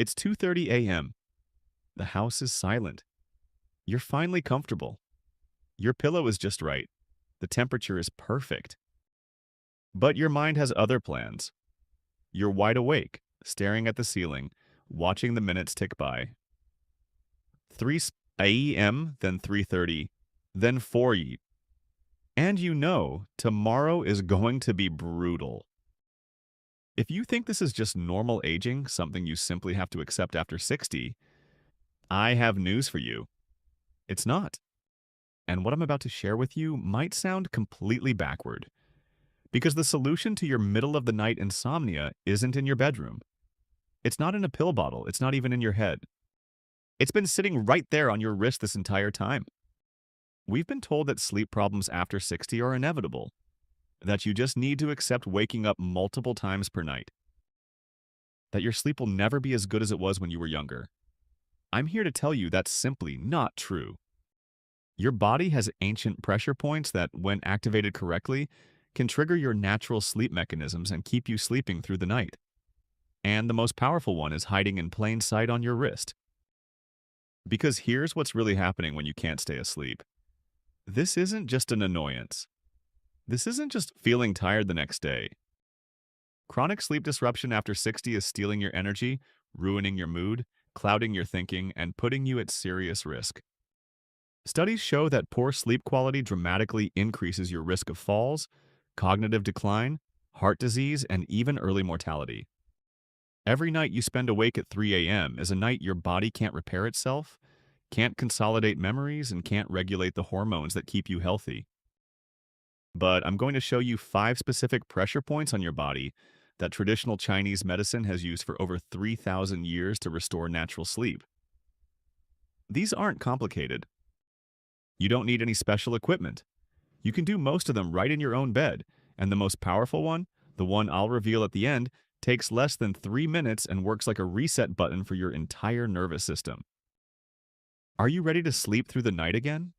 It's 2:30 a.m. The house is silent. You're finally comfortable. Your pillow is just right. The temperature is perfect. But your mind has other plans. You're wide awake, staring at the ceiling, watching the minutes tick by. 3 a.m., then 3:30, then 4 and you know tomorrow is going to be brutal. If you think this is just normal aging, something you simply have to accept after 60, I have news for you. It's not. And what I'm about to share with you might sound completely backward, because the solution to your middle of the night insomnia isn't in your bedroom. It's not in a pill bottle. It's not even in your head. It's been sitting right there on your wrist this entire time. We've been told that sleep problems after 60 are inevitable, that you just need to accept waking up multiple times per night, that your sleep will never be as good as it was when you were younger. I'm here to tell you that's simply not true. Your body has ancient pressure points that, when activated correctly, can trigger your natural sleep mechanisms and keep you sleeping through the night. And the most powerful one is hiding in plain sight on your wrist. Because here's what's really happening when you can't stay asleep. This isn't just an annoyance. This isn't just feeling tired the next day. Chronic sleep disruption after 60 is stealing your energy, ruining your mood, clouding your thinking, and putting you at serious risk. Studies show that poor sleep quality dramatically increases your risk of falls, cognitive decline, heart disease, and even early mortality. Every night you spend awake at 3 a.m. is a night your body can't repair itself, can't consolidate memories, and can't regulate the hormones that keep you healthy. But I'm going to show you 5 specific pressure points on your body that traditional Chinese medicine has used for over 3,000 years to restore natural sleep. These aren't complicated. You don't need any special equipment. You can do most of them right in your own bed, and the most powerful one, the one I'll reveal at the end, takes less than 3 minutes and works like a reset button for your entire nervous system. Are you ready to sleep through the night again?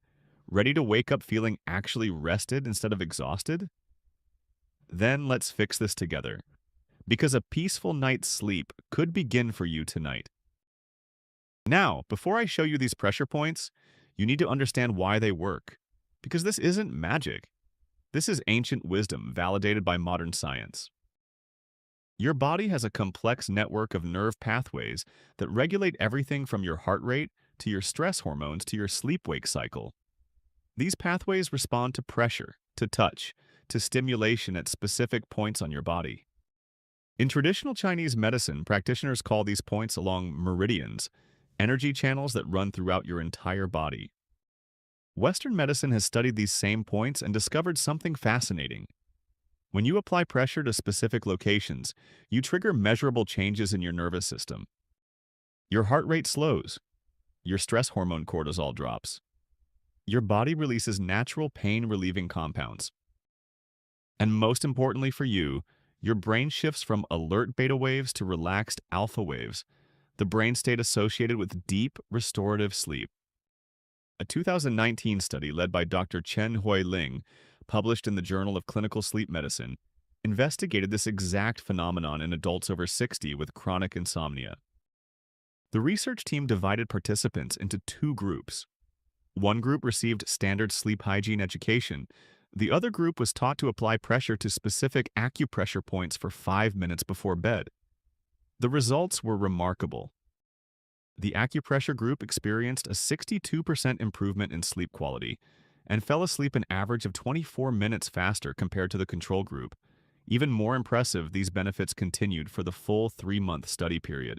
Ready to wake up feeling actually rested instead of exhausted? Then let's fix this together, because a peaceful night's sleep could begin for you tonight. Now, before I show you these pressure points, you need to understand why they work, because this isn't magic. This is ancient wisdom validated by modern science. Your body has a complex network of nerve pathways that regulate everything from your heart rate to your stress hormones to your sleep-wake cycle. These pathways respond to pressure, to touch, to stimulation at specific points on your body. In traditional Chinese medicine, practitioners call these points along meridians, energy channels that run throughout your entire body. Western medicine has studied these same points and discovered something fascinating. When you apply pressure to specific locations, you trigger measurable changes in your nervous system. Your heart rate slows. Your stress hormone cortisol drops. Your body releases natural pain-relieving compounds. And most importantly for you, your brain shifts from alert beta waves to relaxed alpha waves, the brain state associated with deep, restorative sleep. A 2019 study led by Dr. Chen Hui Ling, published in the Journal of Clinical Sleep Medicine, investigated this exact phenomenon in adults over 60 with chronic insomnia. The research team divided participants into 2 groups. One group received standard sleep hygiene education. The other group was taught to apply pressure to specific acupressure points for 5 minutes before bed. The results were remarkable. The acupressure group experienced a 62% improvement in sleep quality and fell asleep an average of 24 minutes faster compared to the control group. Even more impressive, these benefits continued for the full 3-month study period.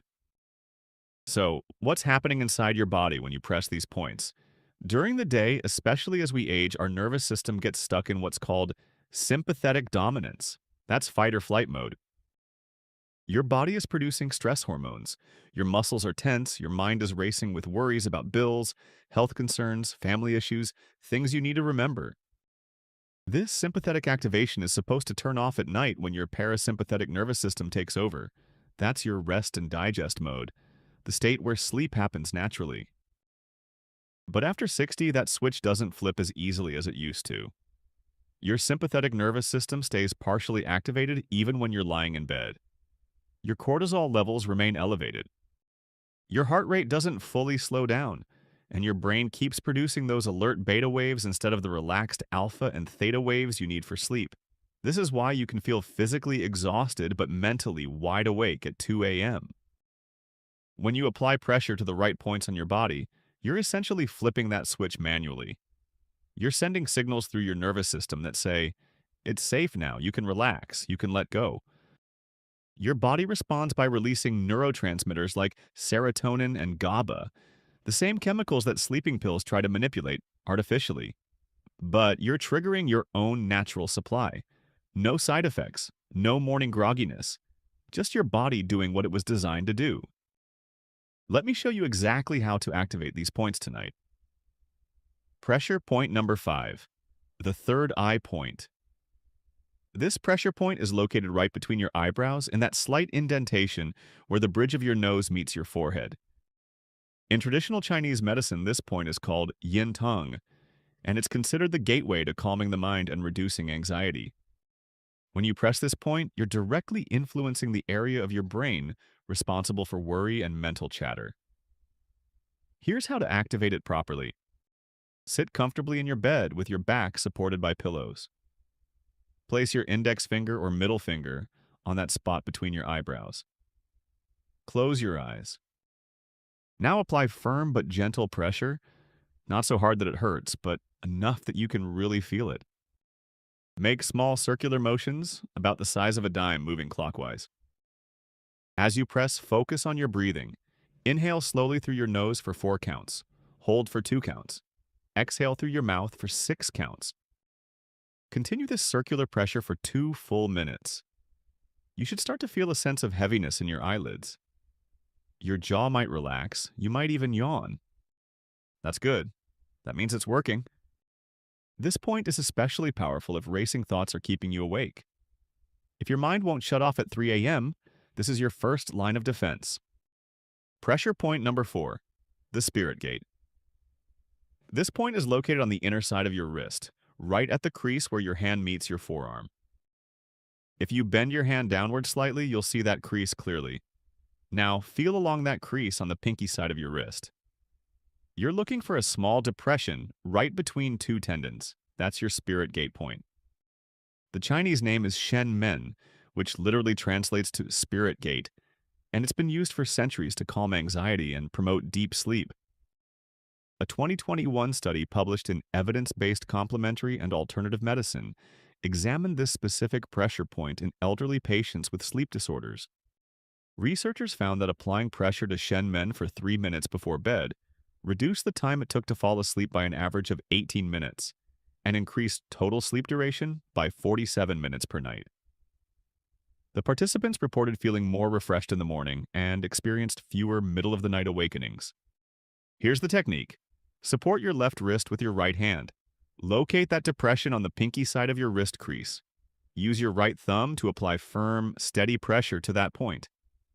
So, what's happening inside your body when you press these points? During the day, especially as we age, our nervous system gets stuck in what's called sympathetic dominance. That's fight or flight mode. Your body is producing stress hormones. Your muscles are tense, your mind is racing with worries about bills, health concerns, family issues, things you need to remember. This sympathetic activation is supposed to turn off at night when your parasympathetic nervous system takes over. That's your rest and digest mode, the state where sleep happens naturally. But after 60, that switch doesn't flip as easily as it used to. Your sympathetic nervous system stays partially activated even when you're lying in bed. Your cortisol levels remain elevated. Your heart rate doesn't fully slow down, and your brain keeps producing those alert beta waves instead of the relaxed alpha and theta waves you need for sleep. This is why you can feel physically exhausted but mentally wide awake at 2 a.m. When you apply pressure to the right points on your body, you're essentially flipping that switch manually. You're sending signals through your nervous system that say, it's safe now, you can relax, you can let go. Your body responds by releasing neurotransmitters like serotonin and GABA, the same chemicals that sleeping pills try to manipulate artificially. But you're triggering your own natural supply. No side effects, no morning grogginess, just your body doing what it was designed to do. Let me show you exactly how to activate these points tonight. Pressure point number 5, the third eye point. This pressure point is located right between your eyebrows in that slight indentation where the bridge of your nose meets your forehead. In traditional Chinese medicine, this point is called yin tong, and it's considered the gateway to calming the mind and reducing anxiety. When you press this point, you're directly influencing the area of your brain responsible for worry and mental chatter. Here's how to activate it properly. Sit comfortably in your bed with your back supported by pillows. Place your index finger or middle finger on that spot between your eyebrows. Close your eyes. Now apply firm but gentle pressure, not so hard that it hurts, but enough that you can really feel it. Make small circular motions about the size of a dime moving clockwise. As you press, focus on your breathing. Inhale slowly through your nose for 4 counts. Hold for 2 counts. Exhale through your mouth for 6 counts. Continue this circular pressure for 2 full minutes. You should start to feel a sense of heaviness in your eyelids. Your jaw might relax, you might even yawn. That's good. That means it's working. This point is especially powerful if racing thoughts are keeping you awake. If your mind won't shut off at 3 a.m., this is your first line of defense. Pressure point number 4, the spirit gate. This point is located on the inner side of your wrist, right at the crease where your hand meets your forearm. If you bend your hand downward slightly, you'll see that crease clearly. Now, feel along that crease on the pinky side of your wrist. You're looking for a small depression right between 2 tendons. That's your spirit gate point. The Chinese name is Shen Men, which literally translates to spirit gate, and it's been used for centuries to calm anxiety and promote deep sleep. A 2021 study published in Evidence-Based Complementary and Alternative Medicine examined this specific pressure point in elderly patients with sleep disorders. Researchers found that applying pressure to Shen Men for 3 minutes before bed reduced the time it took to fall asleep by an average of 18 minutes and increased total sleep duration by 47 minutes per night. The participants reported feeling more refreshed in the morning and experienced fewer middle-of-the-night awakenings. Here's the technique. Support your left wrist with your right hand. Locate that depression on the pinky side of your wrist crease. Use your right thumb to apply firm, steady pressure to that point.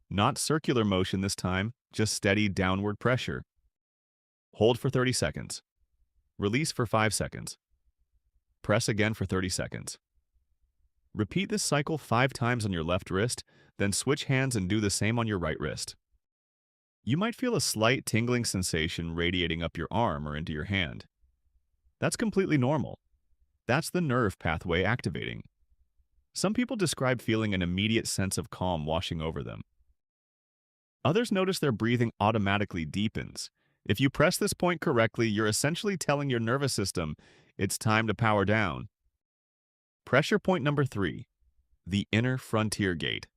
Not circular motion this time, just steady downward pressure. Hold for 30 seconds. Release for 5 seconds. Press again for 30 seconds. Repeat this cycle 5 times on your left wrist, then switch hands and do the same on your right wrist. You might feel a slight tingling sensation radiating up your arm or into your hand. That's completely normal. That's the nerve pathway activating. Some people describe feeling an immediate sense of calm washing over them. Others notice their breathing automatically deepens. If you press this point correctly, you're essentially telling your nervous system it's time to power down. Pressure point number 3, the inner frontier gate.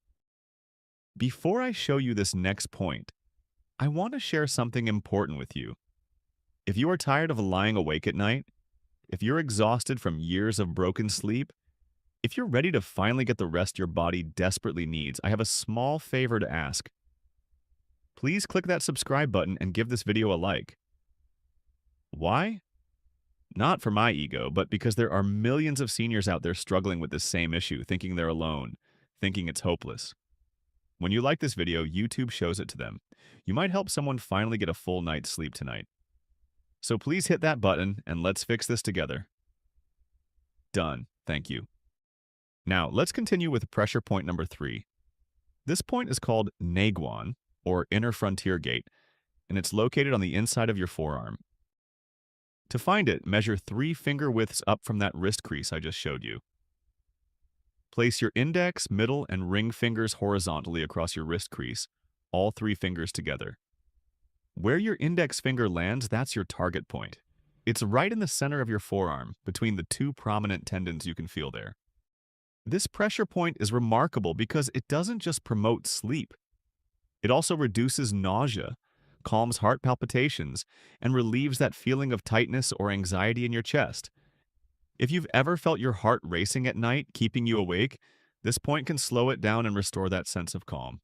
Before I show you this next point, I want to share something important with you. If you are tired of lying awake at night, if you're exhausted from years of broken sleep, if you're ready to finally get the rest your body desperately needs, I have a small favor to ask. Please click that subscribe button and give this video a like. Why? Not for my ego, but because there are millions of seniors out there struggling with this same issue, thinking they're alone, thinking it's hopeless. When you like this video, YouTube shows it to them. You might help someone finally get a full night's sleep tonight. So please hit that button and let's fix this together. Done. Thank you. Now, let's continue with pressure point number 3. This point is called Neiguan, or inner frontier gate, and it's located on the inside of your forearm. To find it, measure 3 finger widths up from that wrist crease I just showed you. Place your index, middle, and ring fingers horizontally across your wrist crease, all 3 fingers together. Where your index finger lands, that's your target point. It's right in the center of your forearm, between the 2 prominent tendons you can feel there. This pressure point is remarkable because it doesn't just promote sleep. It also reduces nausea, calms heart palpitations, and relieves that feeling of tightness or anxiety in your chest. If you've ever felt your heart racing at night, keeping you awake, this point can slow it down and restore that sense of calm.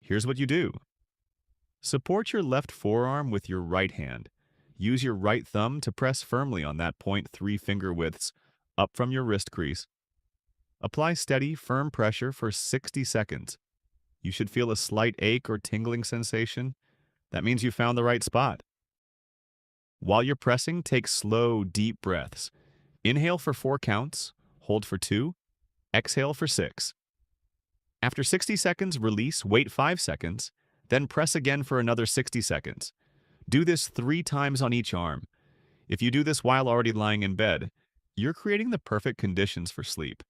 Here's what you do. Support your left forearm with your right hand. Use your right thumb to press firmly on that point 3 finger widths up from your wrist crease. Apply steady, firm pressure for 60 seconds. You should feel a slight ache or tingling sensation. That means you found the right spot. While you're pressing, take slow, deep breaths. Inhale for 4 counts, hold for 2, exhale for 6. After 60 seconds, release, wait 5 seconds, then press again for another 60 seconds. Do this 3 times on each arm. If you do this while already lying in bed, you're creating the perfect conditions for sleep.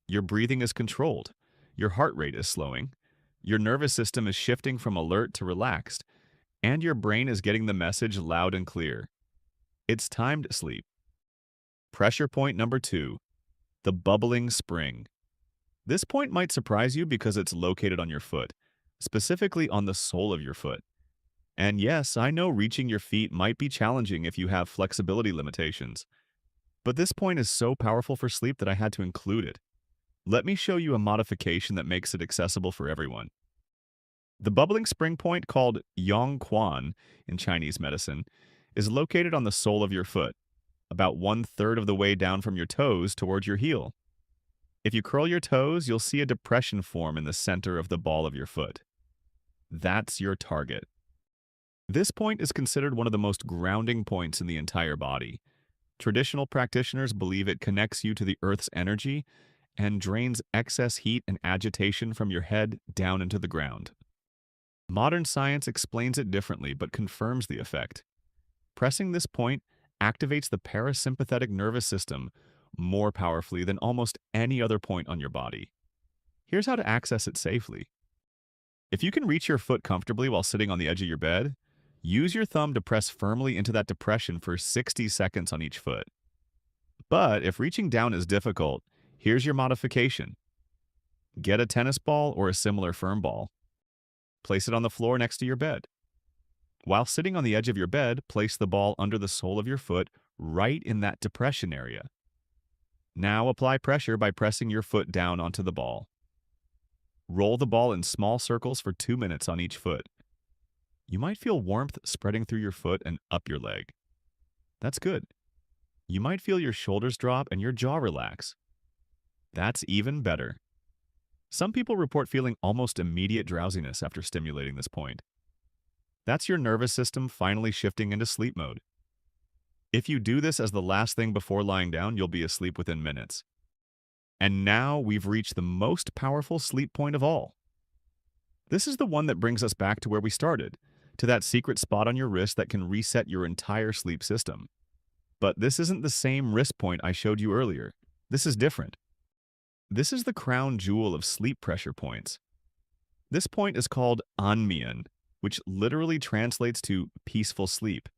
Your breathing is controlled, your heart rate is slowing, your nervous system is shifting from alert to relaxed, and your brain is getting the message loud and clear. It's time to sleep. Pressure point number 2, the bubbling spring. This point might surprise you because it's located on your foot, specifically on the sole of your foot. And yes, I know reaching your feet might be challenging if you have flexibility limitations. But this point is so powerful for sleep that I had to include it. Let me show you a modification that makes it accessible for everyone. The bubbling spring point, called Yang Quan in Chinese medicine, is located on the sole of your foot, about 1/3 of the way down from your toes towards your heel. If you curl your toes, you'll see a depression form in the center of the ball of your foot. That's your target. This point is considered one of the most grounding points in the entire body. Traditional practitioners believe it connects you to the Earth's energy and drains excess heat and agitation from your head down into the ground. Modern science explains it differently but confirms the effect. Pressing this point activates the parasympathetic nervous system more powerfully than almost any other point on your body. Here's how to access it safely. If you can reach your foot comfortably while sitting on the edge of your bed, use your thumb to press firmly into that depression for 60 seconds on each foot. But if reaching down is difficult, here's your modification. Get a tennis ball or a similar firm ball. Place it on the floor next to your bed. While sitting on the edge of your bed, place the ball under the sole of your foot right in that depression area. Now apply pressure by pressing your foot down onto the ball. Roll the ball in small circles for 2 minutes on each foot. You might feel warmth spreading through your foot and up your leg. That's good. You might feel your shoulders drop and your jaw relax. That's even better. Some people report feeling almost immediate drowsiness after stimulating this point. That's your nervous system finally shifting into sleep mode. If you do this as the last thing before lying down, you'll be asleep within minutes. And now we've reached the most powerful sleep point of all. This is the one that brings us back to where we started, to that secret spot on your wrist that can reset your entire sleep system. But this isn't the same wrist point I showed you earlier. This is different. This is the crown jewel of sleep pressure points. This point is called Anmian, which literally translates to peaceful sleep.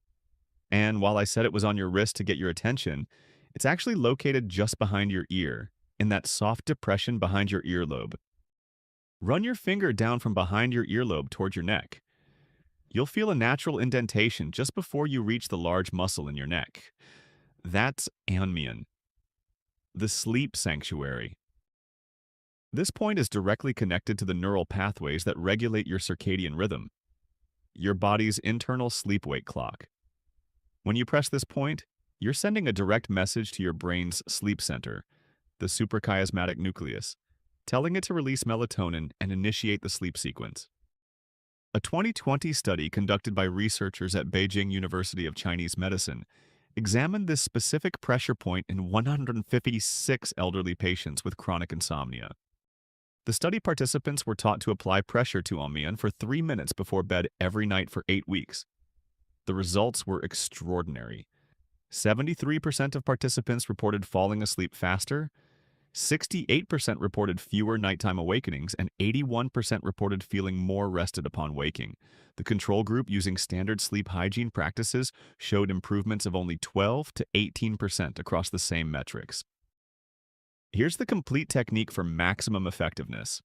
And while I said it was on your wrist to get your attention, it's actually located just behind your ear, in that soft depression behind your earlobe. Run your finger down from behind your earlobe toward your neck. You'll feel a natural indentation just before you reach the large muscle in your neck. That's Anmian, the sleep sanctuary. This point is directly connected to the neural pathways that regulate your circadian rhythm, your body's internal sleep-wake clock. When you press this point, you're sending a direct message to your brain's sleep center, the suprachiasmatic nucleus, telling it to release melatonin and initiate the sleep sequence. A 2020 study conducted by researchers at Beijing University of Chinese Medicine examined this specific pressure point in 156 elderly patients with chronic insomnia. The study participants were taught to apply pressure to Omnian for 3 minutes before bed every night for 8 weeks. The results were extraordinary. 73% of participants reported falling asleep faster, 68% reported fewer nighttime awakenings, and 81% reported feeling more rested upon waking. The control group using standard sleep hygiene practices showed improvements of only 12 to 18% across the same metrics. Here's the complete technique for maximum effectiveness.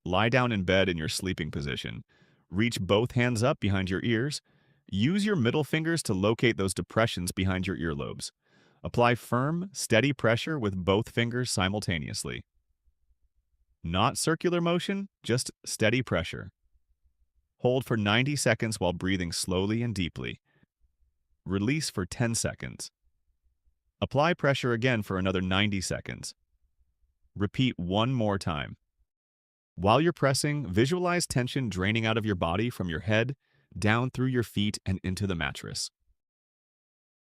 Lie down in bed in your sleeping position. Reach both hands up behind your ears. Use your middle fingers to locate those depressions behind your earlobes. Apply firm, steady pressure with both fingers simultaneously. Not circular motion, just steady pressure. Hold for 90 seconds while breathing slowly and deeply. Release for 10 seconds. Apply pressure again for another 90 seconds. Repeat one more time. While you're pressing, visualize tension draining out of your body from your head, down through your feet, and into the mattress.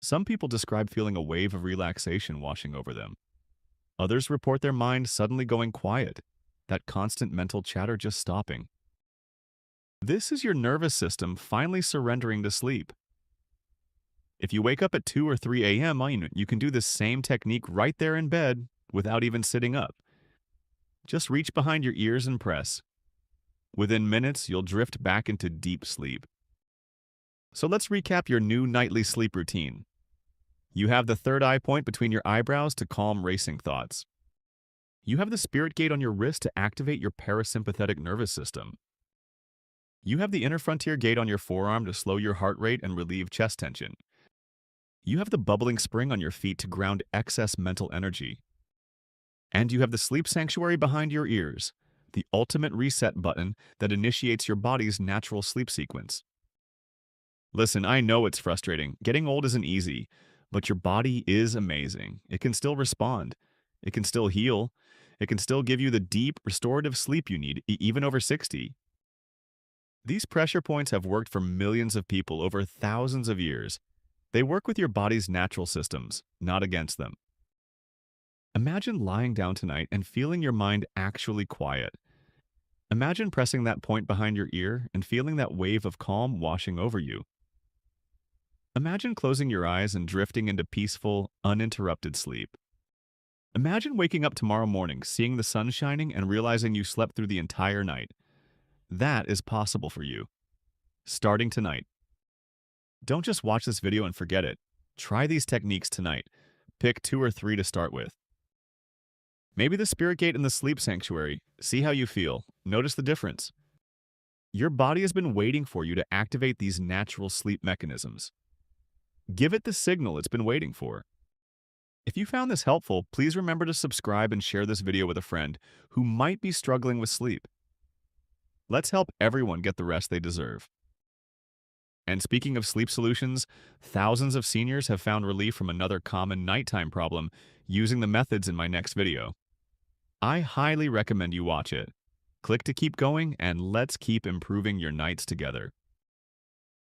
Some people describe feeling a wave of relaxation washing over them. Others report their mind suddenly going quiet, that constant mental chatter just stopping. This is your nervous system finally surrendering to sleep. If you wake up at 2 or 3 a.m., you can do this same technique right there in bed without even sitting up. Just reach behind your ears and press. Within minutes, you'll drift back into deep sleep. So let's recap your new nightly sleep routine. You have the third eye point between your eyebrows to calm racing thoughts. You have the spirit gate on your wrist to activate your parasympathetic nervous system. You have the inner frontier gate on your forearm to slow your heart rate and relieve chest tension. You have the bubbling spring on your feet to ground excess mental energy. And you have the sleep sanctuary behind your ears, the ultimate reset button that initiates your body's natural sleep sequence. Listen, I know it's frustrating. Getting old isn't easy, but your body is amazing. It can still respond. It can still heal. It can still give you the deep, restorative sleep you need, even over 60. These pressure points have worked for millions of people over thousands of years. They work with your body's natural systems, not against them. Imagine lying down tonight and feeling your mind actually quiet. Imagine pressing that point behind your ear and feeling that wave of calm washing over you. Imagine closing your eyes and drifting into peaceful, uninterrupted sleep. Imagine waking up tomorrow morning, seeing the sun shining, and realizing you slept through the entire night. That is possible for you. Starting tonight. Don't just watch this video and forget it. Try these techniques tonight. Pick 2 or 3 to start with. Maybe the spirit gate in the sleep sanctuary. See how you feel. Notice the difference. Your body has been waiting for you to activate these natural sleep mechanisms. Give it the signal it's been waiting for. If you found this helpful, please remember to subscribe and share this video with a friend who might be struggling with sleep. Let's help everyone get the rest they deserve. And speaking of sleep solutions, thousands of seniors have found relief from another common nighttime problem using the methods in my next video. I highly recommend you watch it. Click to keep going, and let's keep improving your nights together.